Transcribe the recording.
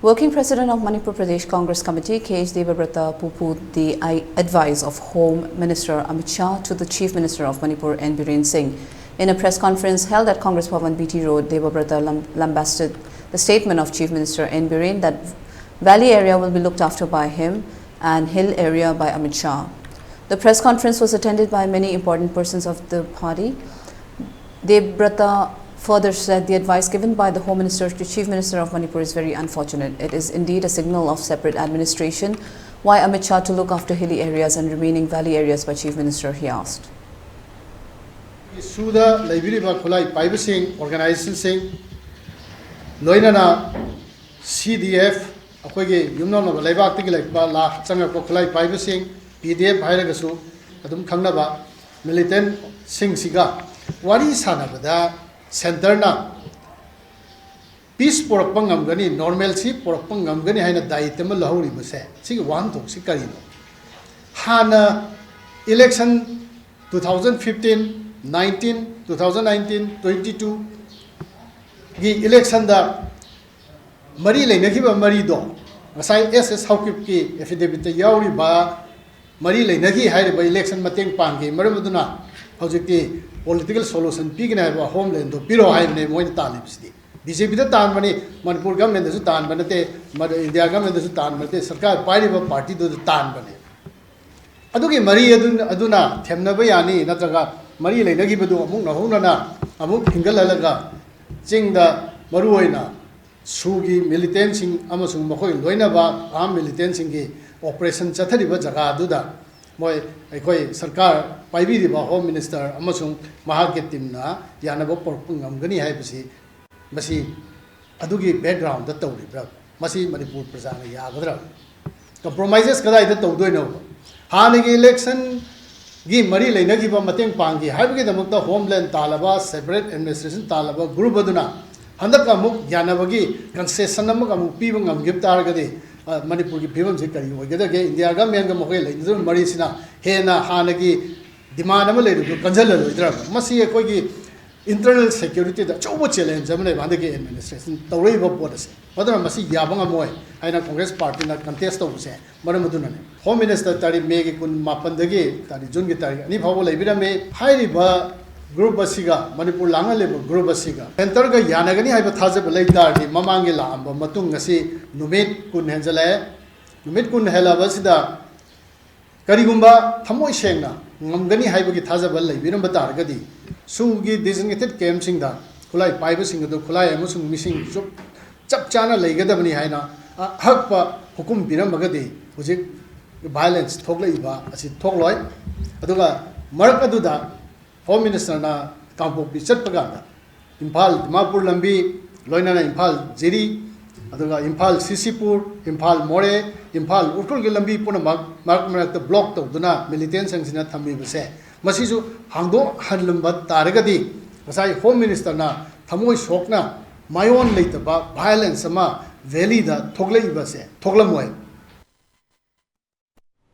Working President of Manipur Pradesh Congress Committee, K.H. Debabrata pooh-poohed the advice of Home Minister Amit Shah to the Chief Minister of Manipur, N. Biren Singh. In a press conference held at Congress Bhavan, BT Road, Debabrata lambasted the statement of Chief Minister N. Biren that valley area will be looked after by him and hill area by Amit Shah. The press conference was attended by many important persons of the party. Debabrata further said the advice given by the Home Minister to Chief Minister of Manipur is very unfortunate. It is indeed a signal of separate administration. Why Amit Shah to look after hilly areas and remaining valley areas by Chief Minister, he asked. Suda Liberiba Kulai Pibasing Organization Loinana CDF Akogi Yumno of Labak Bala Sanga Kulai Pibasing PDF Hiragasu Adum Kangnaba Militant Sing Siga. What is Hanabada? Center na peace porapangam gani normalcy porapangam gani hai na daitem lahori base sig wan to sig kari no hana election 2015 19 2019 22 gi election da mari leina ki ba mari do ngasai ss haukip ki affidavit ta yauri ba mari leina ki hai ba election mateng pangge maramuduna hojiki political solution pigna ba homeland do piro hai ne moi talibsdi BJP da tan mani Manipur government da su tan banate India government da su tan banate sarkar pai ba party do tan bane adugi mari aduna themna ba yani natraga mari leina gi badu amuk na hona na amuk hingalalaga chingda maru hoina sugi militant sing amasung makoi loina ba am militant sing gi operation chathari ba jaga duda moi aikoi sarkar paibiri ba Home Minister amasung mahake timna yanaba porpungam gani haibasi masi adugi background da tawri bra masi Manipur prajana yagadra compromises kada ida tawdoi no hanigi election gi mari leina gi ba mateng pangi haibagi damukta homeland talaba separate administration talaba group aduna handaka muk yanabagi concession amuk amuk piba ngam giptar gadi Manipur ki phibam se kari hoigada ge India government ga mokai leidru mari sina hena hanagi demand ama leiru kanjal loidra masi ekoi gi internal security da chobo challenge amne bandage administration tawrei ba policy badana masi yabanga moi aina Congress party na contest to se maramaduna ne Home Minister tari me gi kun mapan dage tari jun gi tari ani phabo leibira me hairi ba group basiga Manipur langa level group basiga center ga yanagani haiba thaje ba leitar di mamangi la amba matung ngasi numit kun henjale numit kun hela basida karigumba thamoi sengna ngamgani haiba gi thaje ba leibiram ba tar gadi sugi designated camp singda khulai paiba sing do khulai amusung missing chap chana leigadabani haina hakpa hukum biram bagadi hujik violence thoklai ba asi thokloi aduga marak aduda Home Minister na Kampo Bichat Paganda, Impal, Dimapur Lambi, Loinana Impal, Jiri, Aduga Impal, Sisipur, Impal More, Impal, Urkul Lambi Puna Mark the block of Duna, militant Sangsina Tambi Base. Masisu, Hangdo, Hadlumbat, Taragadi, Masai Home Minister na, Tamoi Shokna, my own later, violence, Sama, Valley, the Toglai Base, Toglamoy.